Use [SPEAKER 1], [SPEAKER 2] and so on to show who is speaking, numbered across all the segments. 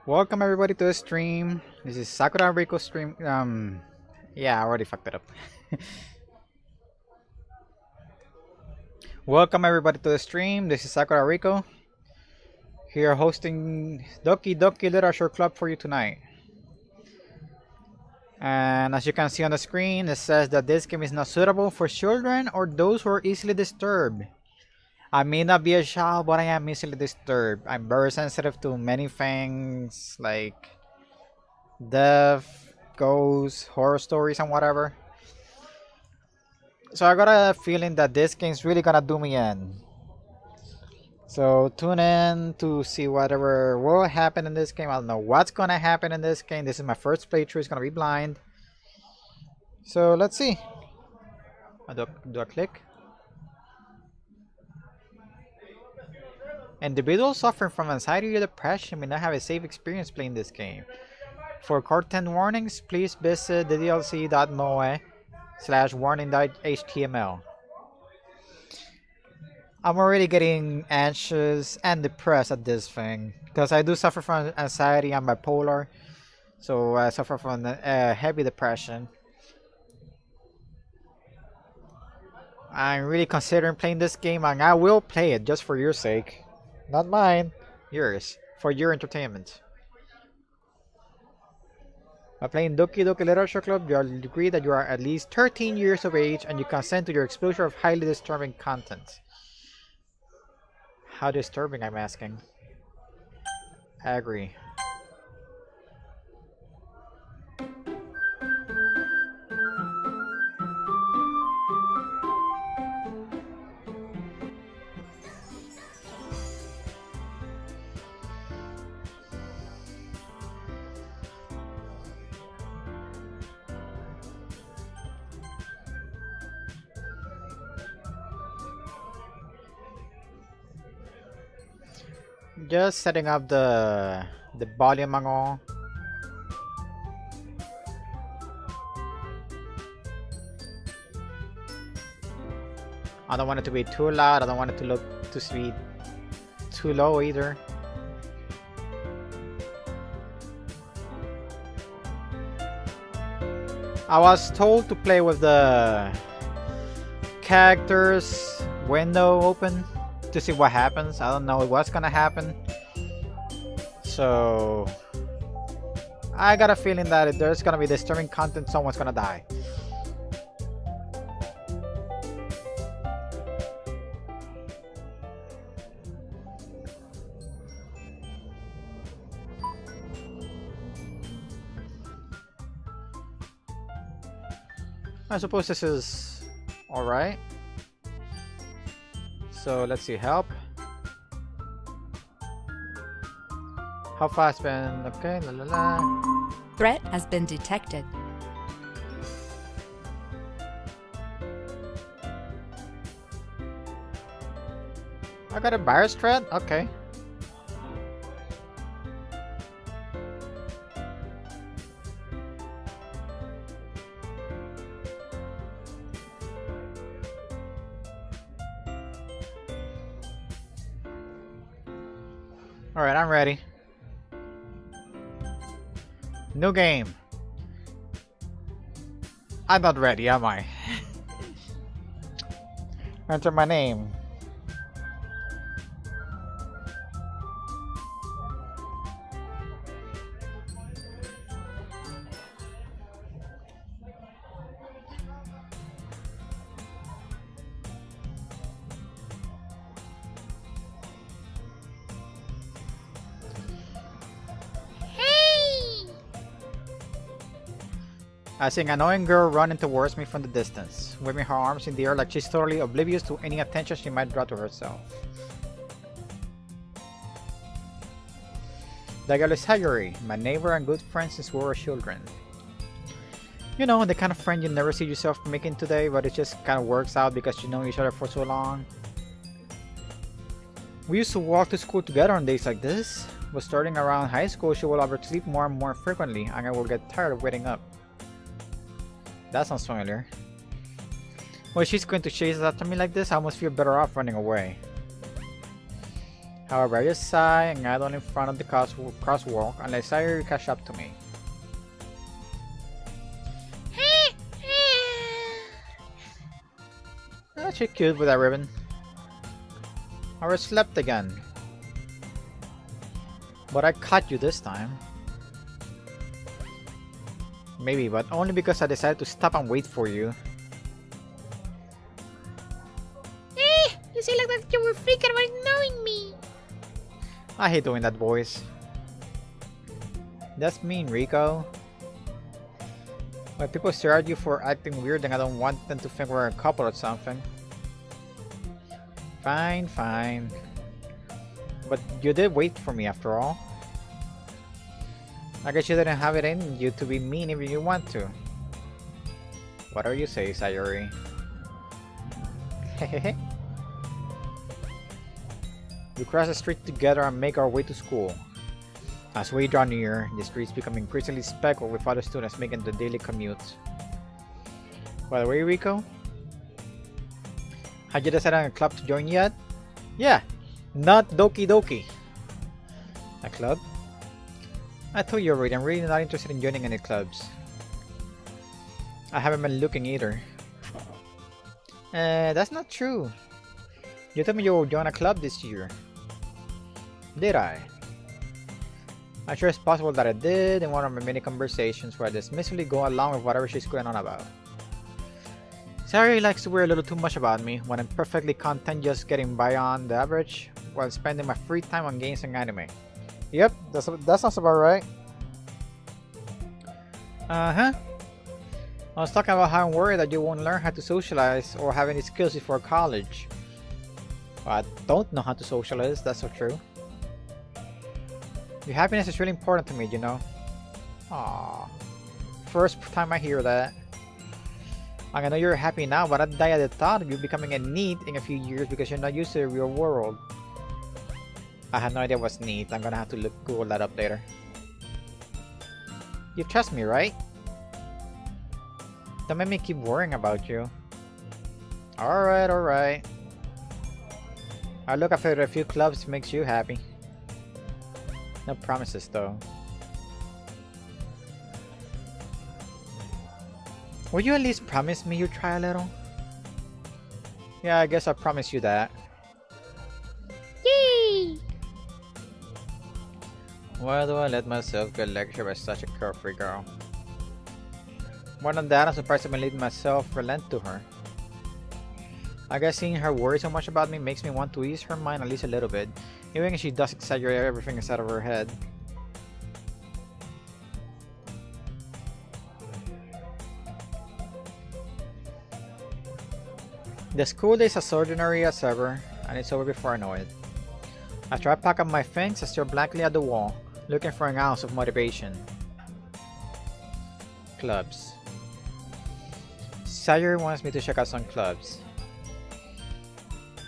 [SPEAKER 1] Welcome everybody to the stream. This is Sakurarico stream. Yeah, I already fucked it up. Welcome everybody to the stream. This is Sakurarico here hosting Doki Doki Literature Club for you tonight. And as you can see on the screen, it says that this game is not suitable for children or those who are easily disturbed. I may not be a child, but I am easily disturbed. I'm very sensitive to many things like death, ghosts, horror stories, and whatever. So I got a feeling that this game's really gonna do me in. So tune in to see whatever will happen in this game. I don't know what's gonna happen in this game. This is my first playthrough. It's gonna be blind. So let's see. Do I click? Individuals suffering from anxiety or depression may not have a safe experience playing this game. For content warnings, please visit ddlc.moe/warning.html. I'm already getting anxious and depressed at this thing because I do suffer from anxiety and bipolar, so I suffer from heavy depression. I'm really considering playing this game, and I will play it just for your sake. Not mine, yours, for your entertainment. By playing Doki Doki Literature Club, you are agree that you are at least 13 years of age and you consent to your exposure of highly disturbing content. How disturbing, I'm asking. I agree. Just setting up the volume and all. I don't want it to be too loud. I don't want it to look too sweet, too low either. I was told to play with the characters window open to see what happens. I don't know what's gonna happen, so I got a feeling that if there's gonna be disturbing content, someone's gonna die. I suppose this is alright. So let's see, help. How fast been? Okay, la la la.
[SPEAKER 2] Threat has been detected.
[SPEAKER 1] I got a virus threat? Okay. Alright, I'm ready. New game. I'm not ready, am I? Enter my name. I see an annoying girl running towards me from the distance, waving her arms in the air like she's totally oblivious to any attention she might draw to herself. The girl is Sayuri, my neighbor and good friend since we were children. You know, the kind of friend you never see yourself making today, but it just kind of works out because you know each other for so long. We used to walk to school together on days like this, but starting around high school she will oversleep more and more frequently and I will get tired of waiting up. That sounds familiar. Well, she's going to chase after me like this, I almost feel better off running away. However, I just sigh and idle in front of the crosswalk unless Sayuri catch up to me. She's cute with that ribbon. I overslept again. But I caught you this time. Maybe, but only because I decided to stop and wait for you.
[SPEAKER 3] You say like that you were freaking about knowing me.
[SPEAKER 1] I hate doing that voice. That's mean, Rico. When people stare at you for acting weird, then I don't want them to think we're a couple or something. Fine, fine. But you did wait for me after all. I guess you didn't have it in you to be mean if you want to. Whatever you say, Sayuri. Hehehe. We cross the street together and make our way to school. As we draw near, the streets become increasingly speckled with other students making the daily commute. By the way, Rico, have you decided on a club to join yet? Yeah, not Doki Doki. A club? I told you already, I'm really not interested in joining any clubs. I haven't been looking either. That's not true. You told me you would join a club this year. Did I? I'm sure it's possible that I did in one of my many conversations where I dismissively go along with whatever she's going on about. Sayuri likes to worry a little too much about me when I'm perfectly content just getting by on the average while spending my free time on games and anime. Yep, that sounds about right. Uh-huh. I was talking about how I'm worried that you won't learn how to socialize or have any skills before college. Well, I don't know how to socialize, that's so true. Your happiness is really important to me, you know. Aww. First time I hear that. I know you're happy now, but I'd die at the thought of you becoming a NEET in a few years because you're not used to the real world. I had no idea what's NEET. I'm gonna have to Google that up later. You trust me, right? Don't make me keep worrying about you. Alright, alright. I'll look after a few clubs if it makes you happy. No promises though. Will you at least promise me you'll try a little? Yeah, I guess I'll promise you that.
[SPEAKER 3] Yay!
[SPEAKER 1] Why do I let myself get lectured by such a carefree girl? More than that, I'm surprised I've been letting myself relent to her. I guess seeing her worry so much about me makes me want to ease her mind at least a little bit, even if she does exaggerate everything inside of her head. The school day is as ordinary as ever, and it's over before I know it. After I pack up my things, I stare blankly at the wall, looking for an ounce of motivation. Clubs. Sayuri wants me to check out some clubs.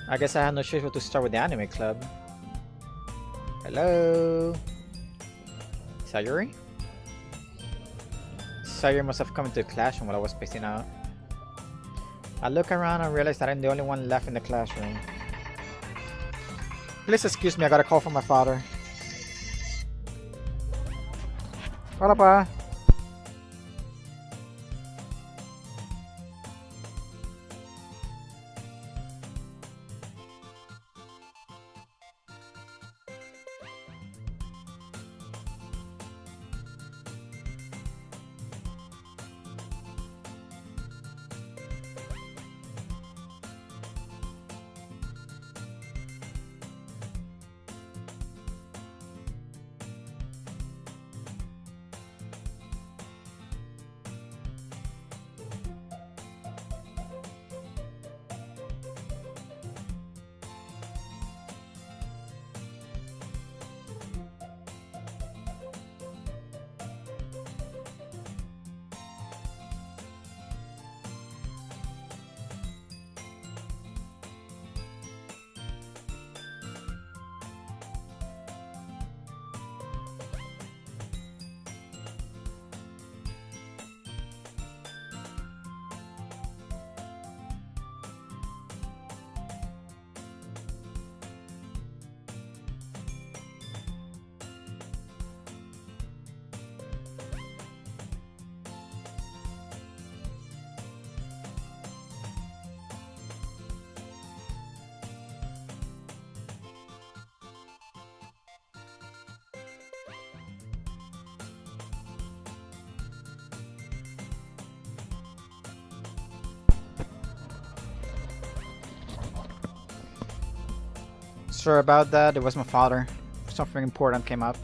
[SPEAKER 1] I guess I have no choice but to start with the anime club. Hello? Sayuri? Sayuri must have come into the classroom while I was spacing out. I look around and realize that I'm the only one left in the classroom. Please excuse me, I got a call from my father. Hola, pa. Sorry about that, it was my father. Something important came up.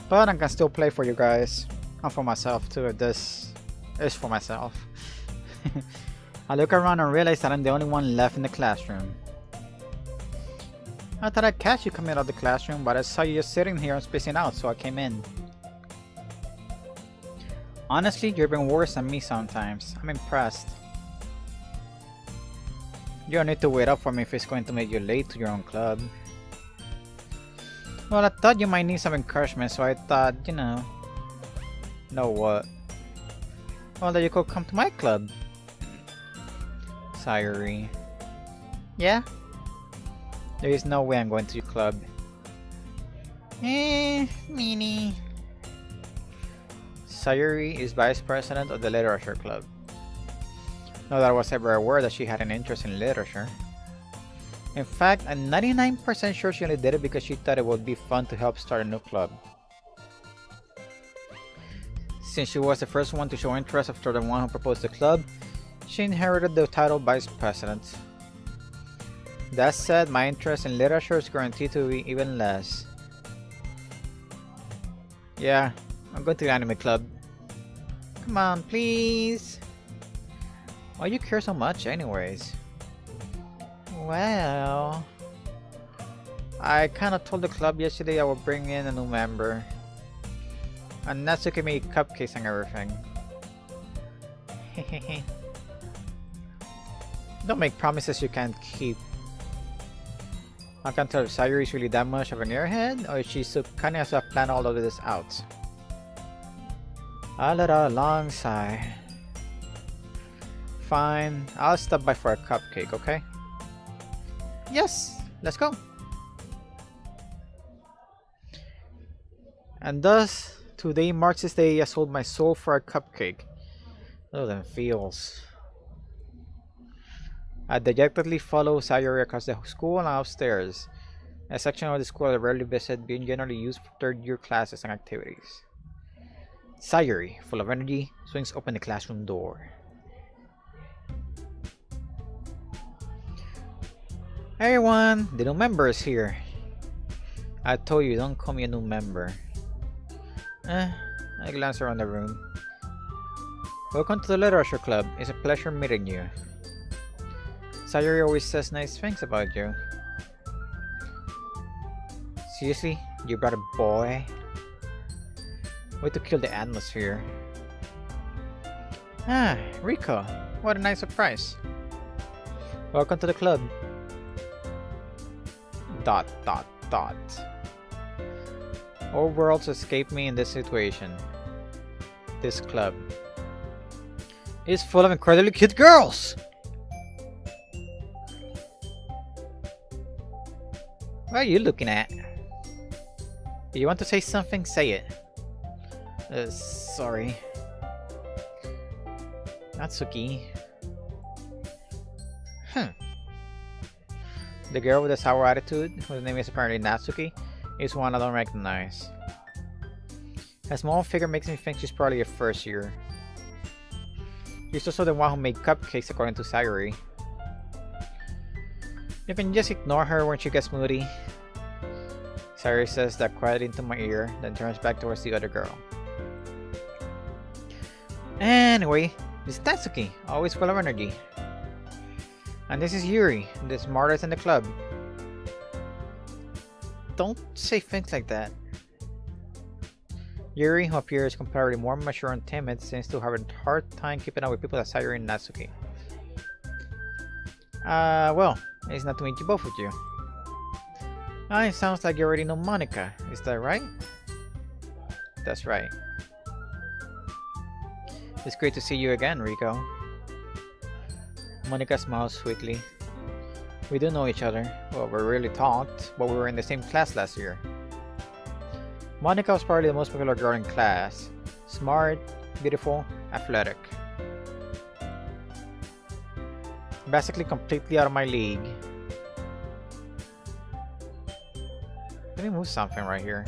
[SPEAKER 1] But I can still play for you guys. And for myself too, if this is for myself. I look around and realize that I'm the only one left in the classroom. I thought I'd catch you coming out of the classroom, but I saw you just sitting here and spacing out, so I came in. Honestly, you're even worse than me sometimes. I'm impressed. You don't need to wait up for me if it's going to make you late to your own club. Well, I thought you might need some encouragement, so I thought, you know what? Well, that you could come to my club. Sayuri. Yeah? There is no way I'm going to your club. Meanie. Sayuri is vice president of the literature club. Not that I was ever aware that she had an interest in literature. In fact, I'm 99% sure she only did it because she thought it would be fun to help start a new club. Since she was the first one to show interest after the one who proposed the club, she inherited the title vice president. That said, my interest in literature is guaranteed to be even less. Yeah, I'm going to the anime club. Come on, please. Why you care so much anyways? Well, I kinda told the club yesterday I would bring in a new member. And Natsuki made cupcakes and everything. Don't make promises you can't keep. I can't tell if Sayuri is really that much of an airhead, or if she's so cunning as to have planned all of this out. I let out a long sigh. Fine, I'll stop by for a cupcake, okay? Yes, let's go! And thus, today marks this day I sold my soul for a cupcake. Oh, them feels. I dejectedly follow Sayuri across the school and upstairs. A section of the school I rarely visit, being generally used for third-year classes and activities. Sayuri, full of energy, swings open the classroom door. Hey everyone, the new member is here. I told you, don't call me a new member. I glance around the room. Welcome to the literature club. It's a pleasure meeting you. Sayuri always says nice things about you. Seriously? You brought a boy? Way to kill the atmosphere. Ah, Rico. What a nice surprise. Welcome to the club. ... All worlds escape me in this situation. This club is full of incredibly cute girls! What are you looking at? If you want to say something, say it. Sorry. Natsuki. The girl with the sour attitude, whose name is apparently Natsuki, is one I don't recognize. Her small figure makes me think she's probably a first year. She's also the one who made cupcakes according to Sayuri. You can just ignore her when she gets moody. Sayuri says that quietly into my ear, then turns back towards the other girl. Anyway, this is Natsuki, always full of energy. And this is Yuri, the smartest in the club. Don't say things like that. Yuri, who appears comparatively more mature and timid, seems to have a hard time keeping up with people like Sayuri and Natsuki. Well, it's not to meet you both with you. It sounds like you already know Monica, is that right? That's right. It's great to see you again, Rico. Monica smiles sweetly. We do know each other. Well, we rarely talked, but we were in the same class last year. Monica was probably the most popular girl in class. Smart, beautiful, athletic. Basically completely out of my league. Let me move something right here.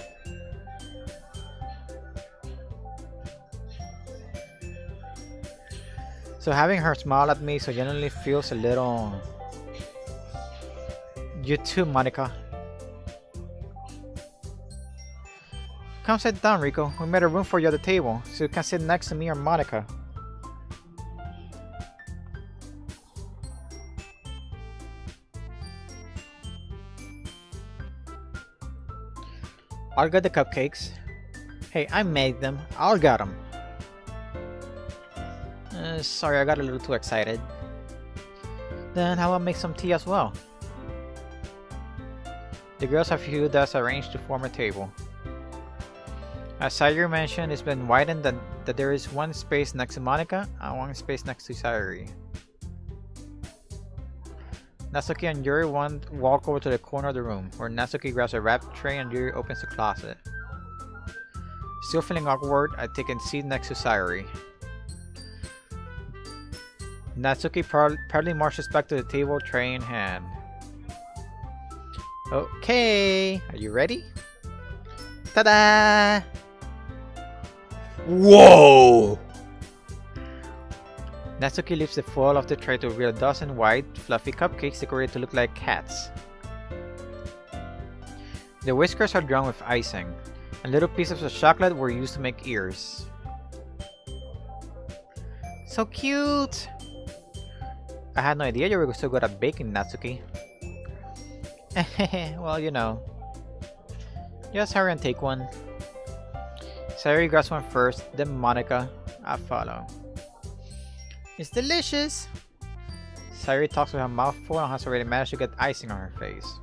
[SPEAKER 1] So having her smile at me so genuinely feels a little... You too, Monica. Come sit down, Rico. We made a room for you at the table, so you can sit next to me or Monica. I'll get the cupcakes. Hey, I made them. I'll get them. Sorry, I got a little too excited. Then how about make some tea as well? The girls have few desks arranged to form a table. As Sayuri mentioned, it's been widened that there is one space next to Monica and one space next to Sayuri. Natsuki and Yuri walk over to the corner of the room, where Natsuki grabs a wrap tray and Yuri opens the closet. Still feeling awkward, I take a seat next to Sayuri. Natsuki proudly marches back to the table, tray in hand. Okay, are you ready? Ta-da!
[SPEAKER 4] Whoa!
[SPEAKER 1] Natsuki lifts the foil of the tray to reveal a dozen white, fluffy cupcakes decorated to look like cats. The whiskers are drawn with icing, and little pieces of chocolate were used to make ears. So cute! I had no idea you were so good at baking, Natsuki. Well, you know. Just hurry and take one. Sayuri grabs one first, then Monica. I follow. It's delicious! Sayuri talks with her mouth full and has already managed to get icing on her face.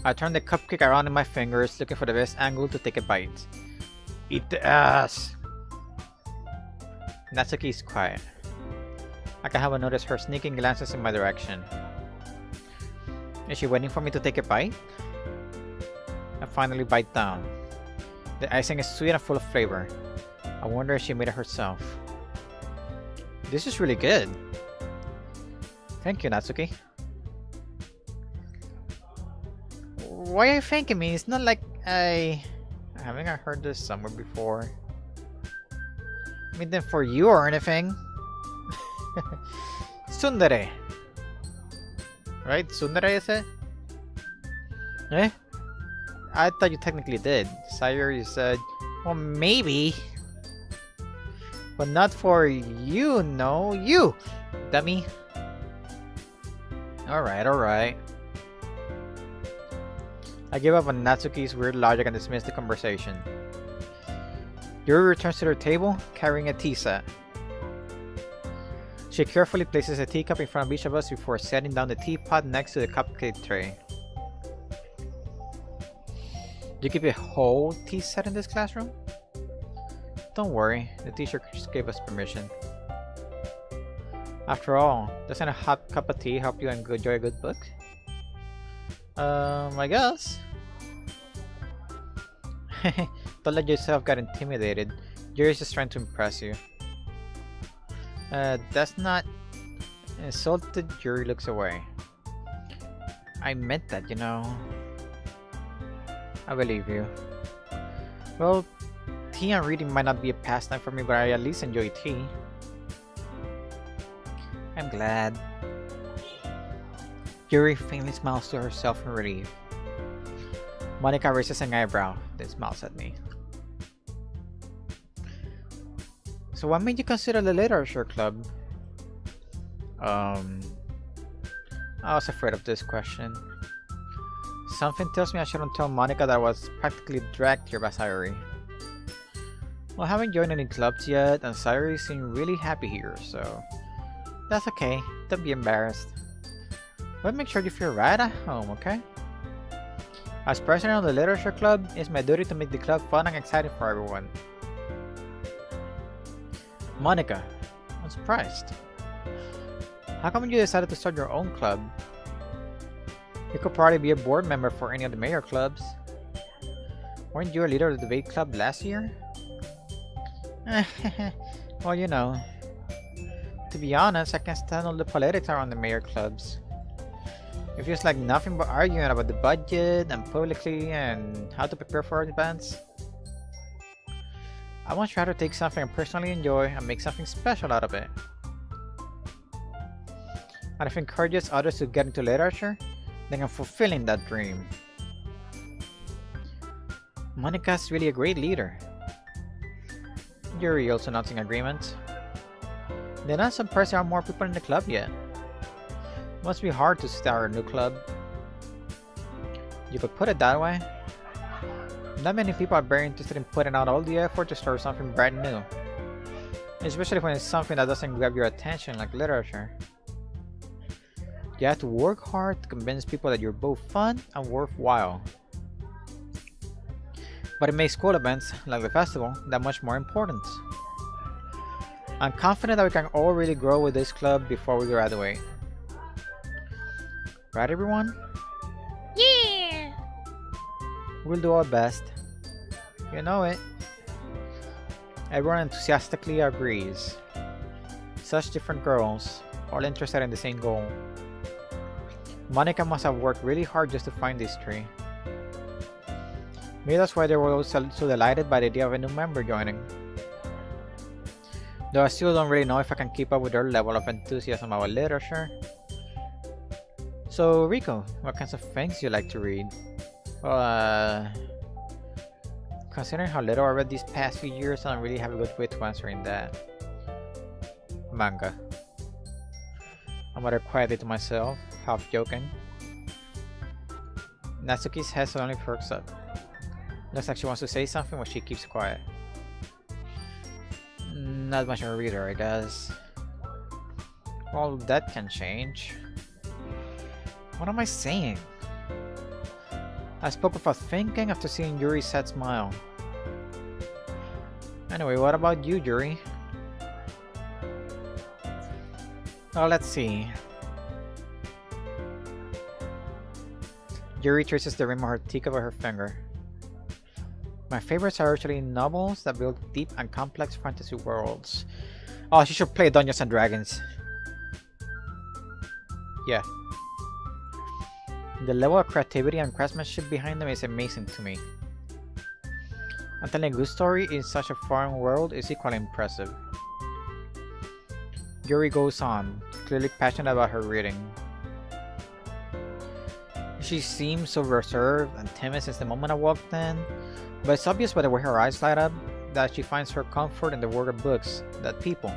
[SPEAKER 1] I turn the cupcake around in my fingers, looking for the best angle to take a bite. Eat the ass! Natsuki is quiet. I can help but notice her sneaking glances in my direction. Is she waiting for me to take a bite? I finally bite down. The icing is sweet and full of flavor. I wonder if she made it herself. This is really good. Thank you, Natsuki. Why are you thanking me? It's not like haven't I heard this somewhere before? I mean, then for you or anything. Tsundere. Right? Tsundere is it? Eh? I thought you technically did. Sayuri said, well, maybe. But not for you, no. You! Dummy. Alright, alright. I give up on Natsuki's weird logic and dismiss the conversation. Yuri returns to their table, carrying a tea set. She carefully places a teacup in front of each of us before setting down the teapot next to the cupcake tray. Do you keep a whole tea set in this classroom? Don't worry, the teacher just gave us permission. After all, doesn't a hot cup of tea help you enjoy a good book? I guess. Don't let yourself get intimidated. Yuri's just trying to impress you. That's not... Insulted, Yuri looks away. I meant that, you know. I believe you. Well, tea and reading might not be a pastime for me, but I at least enjoy tea. I'm glad. Yuri faintly smiles to herself in relief. Monica raises an eyebrow, then smiles at me. So what made you consider the literature club? I was afraid of this question. Something tells me I shouldn't tell Monica that I was practically dragged here by Sayuri. Well, I haven't joined any clubs yet, and Sayuri seemed really happy here, so... That's okay, don't be embarrassed. But make sure you feel right at home, okay? As president of the literature club, it's my duty to make the club fun and exciting for everyone. Monica, I'm surprised. How come you decided to start your own club? You could probably be a board member for any of the mayor clubs. Weren't you a leader of the debate club last year? Well, you know. To be honest, I can't stand all the politics around the mayor clubs. It feels like nothing but arguing about the budget and publicly and how to prepare for events. I want to try to take something I personally enjoy and make something special out of it. And if it encourages others to get into literature, then I'm fulfilling that dream. Monika's really a great leader. Yuri also noting agreement. They're not surprised there are more people in the club yet. Must be hard to start a new club. You could put it that way. Not many people are very interested in putting out all the effort to start something brand new. Especially when it's something that doesn't grab your attention like literature. You have to work hard to convince people that you're both fun and worthwhile. But it makes school events, like the festival, that much more important. I'm confident that we can all really grow with this club before we graduate. Right, everyone?
[SPEAKER 3] Yeah!
[SPEAKER 1] We'll do our best. You know it. Everyone enthusiastically agrees. Such different girls, all interested in the same goal. Monika must have worked really hard just to find these three. Maybe that's why they were all so delighted by the idea of a new member joining. Though I still don't really know if I can keep up with their level of enthusiasm about literature. So, Rico, what kinds of things do you like to read? Well, considering how little I read these past few years, I don't really have a good way to answering that. Manga. I muttered quietly to myself, half joking. Natsuki's head suddenly perks up. Looks like she wants to say something, but she keeps quiet. Not much of a reader, I guess. Well, that can change. What am I saying? I spoke without thinking after seeing Yuri's sad smile. Anyway, what about you, Yuri? Oh, let's see. Yuri traces the rim of her teacup with her finger. My favorites are actually novels that build deep and complex fantasy worlds. Oh, she should play Dungeons and Dragons. Yeah. The level of creativity and craftsmanship behind them is amazing to me. And telling a good story in such a foreign world is equally impressive. Yuri goes on, clearly passionate about her reading. She seems so reserved and timid since the moment I walked in, but it's obvious by the way her eyes light up that she finds her comfort in the world of books, not people.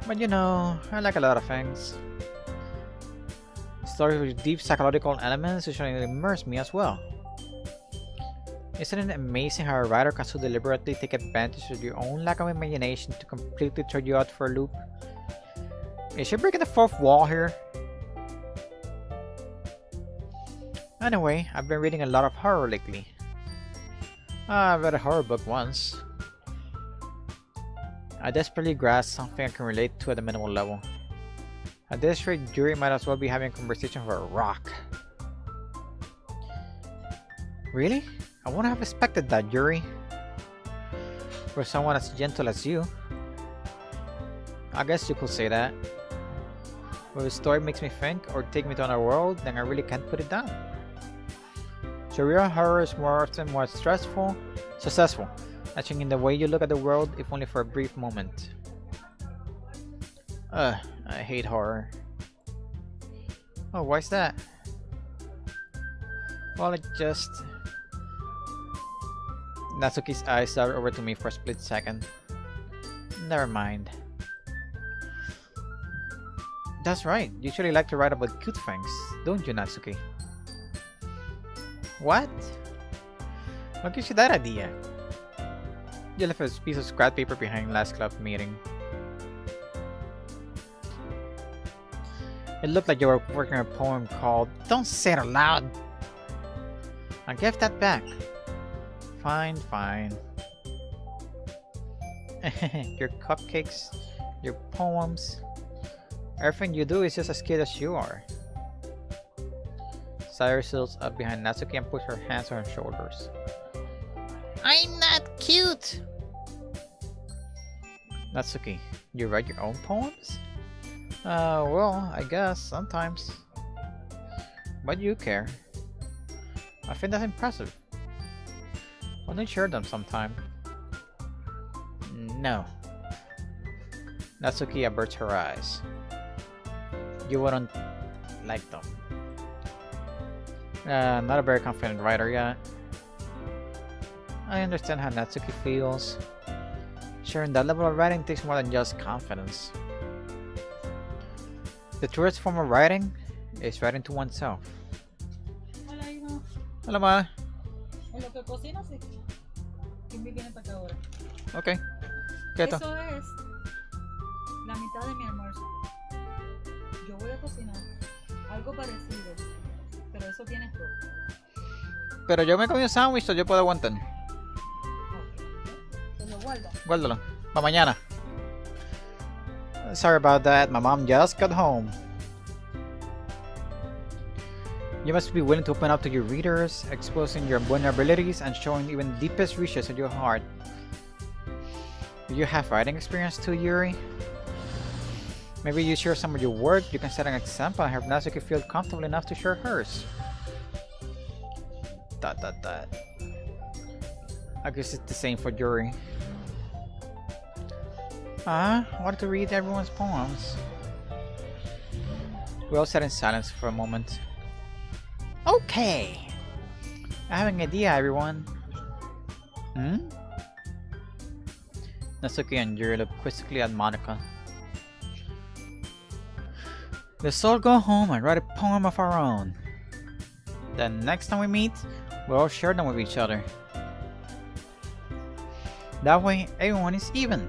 [SPEAKER 1] But you know, I like a lot of things. Stories with deep psychological elements usually immerse me as well. Isn't it amazing how a writer can so deliberately take advantage of your own lack of imagination to completely throw you out for a loop? Is she breaking the fourth wall here? Anyway, I've been reading a lot of horror lately. I read a horror book once. I desperately grasped something I can relate to at a minimal level. At this rate, Yuri might as well be having a conversation with a rock. Really? I wouldn't have expected that, Yuri. For someone as gentle as you. I guess you could say that. If a story makes me think or take me to another world, then I really can't put it down. So real horror is more often more successful, touching the way you look at the world, if only for a brief moment. I hate horror. Oh, why's that? Well, it just... Natsuki's eyes darted over to me for a split second. Never mind. That's right, you usually like to write about cute things, don't you, Natsuki? What? What gives you that idea? You left a piece of scrap paper behind last club meeting. It looked like you were working on a poem called Don't Say It Aloud! I'll give that back. Fine, fine. Your cupcakes, your poems, everything you do is just as cute as you are. Sayuri silts up behind Natsuki and puts her hands on her shoulders.
[SPEAKER 3] I'm not cute!
[SPEAKER 1] Natsuki, you write your own poems? Well, I guess, sometimes. But you care. I think that's impressive. Why don't you share them sometime? No. Natsuki averts her eyes. You wouldn't like them. Not a very confident writer yet. I understand how Natsuki feels. Sharing that level of writing takes more than just confidence. The truest form of writing is writing to oneself.
[SPEAKER 4] Hola, hijo.
[SPEAKER 1] Hello, ma.
[SPEAKER 4] En lo que cocinas, sí. Kimby viene para acá ahora.
[SPEAKER 1] Okay. ¿Qué tal?
[SPEAKER 4] Eso es la mitad de mi almuerzo. Yo voy a cocinar algo parecido, pero eso tienes tú.
[SPEAKER 1] Pero yo me comí un sándwich, so yo puedo aguantar.
[SPEAKER 4] Te lo guardo.
[SPEAKER 1] Guárdalo. Pa' mañana. Sorry about that. My mom just got home. You must be willing to open up to your readers, exposing your vulnerabilities and showing even deepest reaches of your heart. Do you have writing experience too, Yuri? Maybe you share some of your work. You can set an example and have Natsuki feel comfortable enough to share hers. Dot. I guess it's the same for Yuri. I wanted to read everyone's poems. We all sat in silence for a moment. Okay! I have an idea, everyone. Natsuki and Yuri looked quizzically at Monica. Let's all go home and write a poem of our own. Then next time we meet, we'll all share them with each other. That way, everyone is even.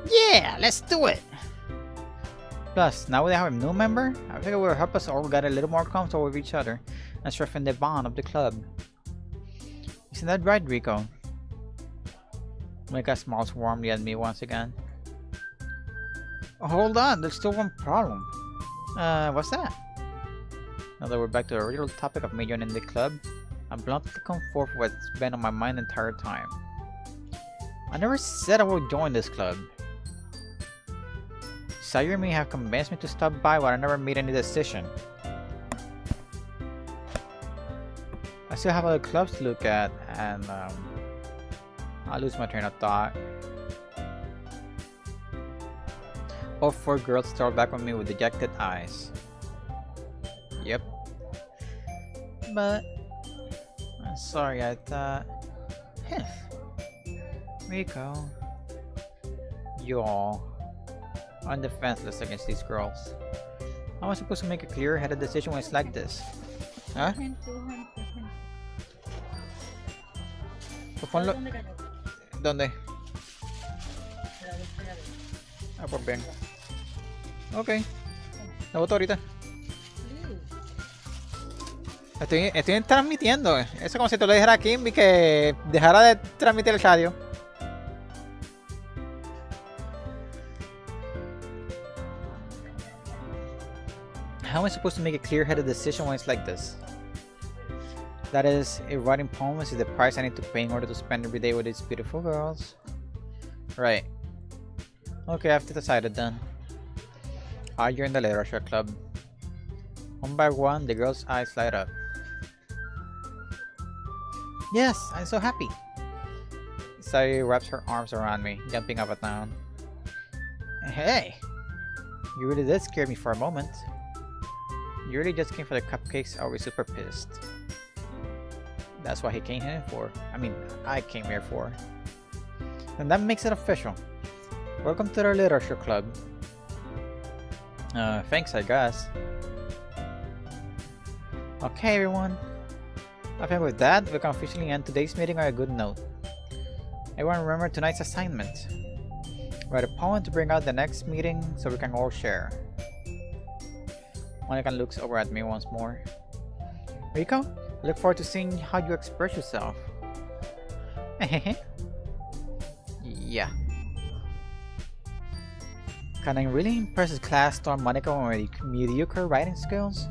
[SPEAKER 1] Yeah, let's do it! Plus, now we have a new member, I think it will help us all get a little more comfortable with each other and strengthen the bond of the club. Isn't that right, Rico? Mika smiles warmly at me once again. Oh, hold on, there's still one problem. What's that? Now that we're back to the original topic of me joining the club, I'm bluntly come forth with what's been on my mind the entire time. I never said I would join this club. Sayuri may have convinced me to stop by, but I never made any decision. I still have other clubs to look at, and I lose my train of thought. All four girls stare back at me with dejected eyes. Yep. But I'm sorry, I thought. Rico, you all are defenseless against these girls. How am I supposed to make a clear-headed decision when it's like this? Huh? Pues ponlo. ¿Dónde? Ah, pues bien. Ok. Lo boto ahorita. Estoy transmitiendo. Eso es como si te lo dijera a Kimby que dejara de transmitir el radio. How am I supposed to make a clear-headed decision when it's like this? That is, if writing poems is the price I need to pay in order to spend every day with these beautiful girls. Right. Okay, I've decided then. I joined the literature club. One by one, the girls' eyes light up. Yes, I'm so happy. Sayuri wraps her arms around me, jumping up and down. Hey! You really did scare me for a moment. You really just came for the cupcakes, I'll be super pissed. That's what he came here for. I mean, I came here for. And that makes it official. Welcome to the literature club. Thanks, I guess. Okay, everyone. I think with that, we can officially end today's meeting on a good note. Everyone remember tonight's assignment. Write a poem to bring out the next meeting so we can all share. Monica looks over at me once more. Rico, I look forward to seeing how you express yourself. Yeah. Can I really impress his class star Monica with my mediocre writing skills?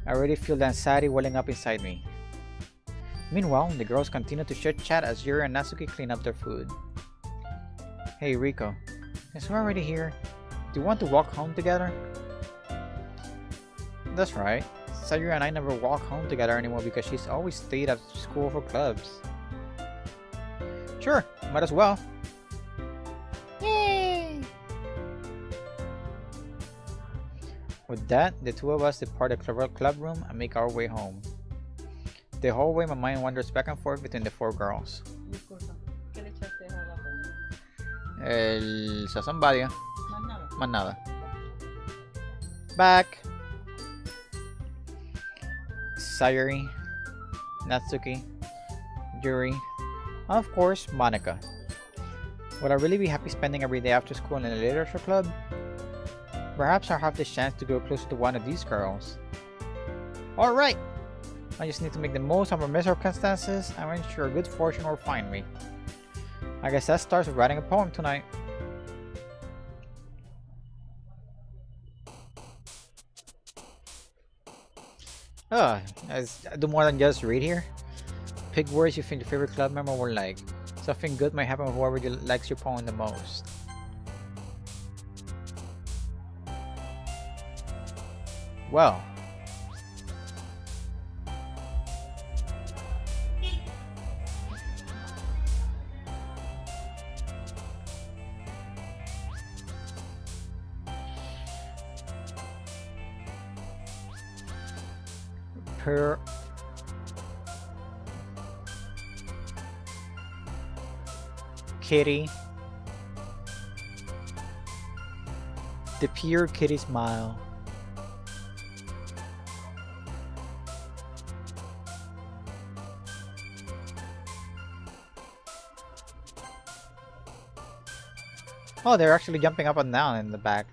[SPEAKER 1] I already feel the anxiety welling up inside me. Meanwhile, the girls continue to chit-chat as Yuri and Natsuki clean up their food. Hey Rico, since we're already here, do you want to walk home together? That's right. Sayuri and I never walk home together anymore because she's always stayed at school for clubs. Sure, might as well. Yay! With that, the two of us depart the club room and make our way home. The whole way my mind wanders back and forth between the four girls.
[SPEAKER 4] Disculpa. ¿Qué le echaste a la comida?
[SPEAKER 1] El sazón varia,
[SPEAKER 4] Más nada.
[SPEAKER 1] más nada. Back. Sayuri, Natsuki, Yuri, and of course Monica. Would I really be happy spending every day after school in a literature club? Perhaps I'll have this chance to go closer to one of these girls. Alright! I just need to make the most of my circumstances and ensure good fortune will find me. I guess that starts with writing a poem tonight. Do more than just read here. Pick words you think your favorite club member will like. Something good might happen with whoever likes your poem the most. Well. Per Kitty. The pure kitty smile. Oh, they're actually jumping up and down in the back.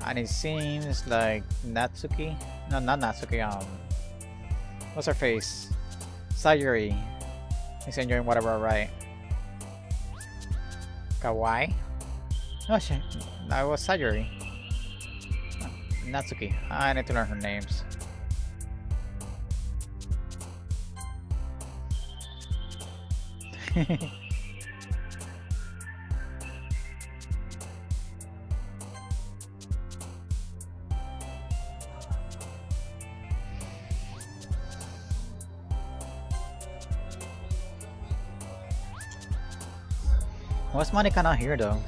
[SPEAKER 1] And it seems like Natsuki, no, not Natsuki, what's her face? Sayuri is enjoying whatever I write. Kawaii? No, shit, that was Sayuri. Natsuki, I need to learn her names. What's Monica not here though?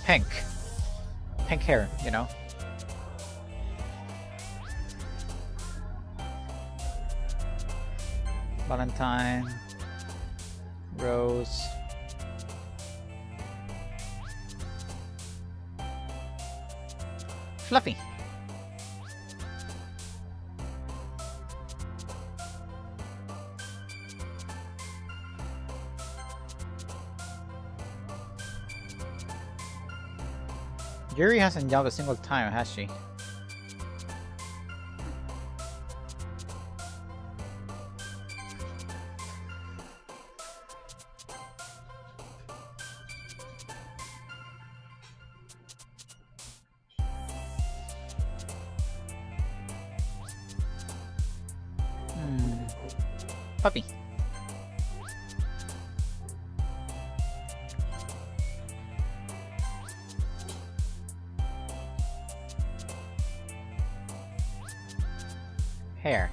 [SPEAKER 1] Pink. Pink hair, you know? Valentine. Rose. Fluffy. Yuri hasn't jumped a single time, has she? Puppy. Hair.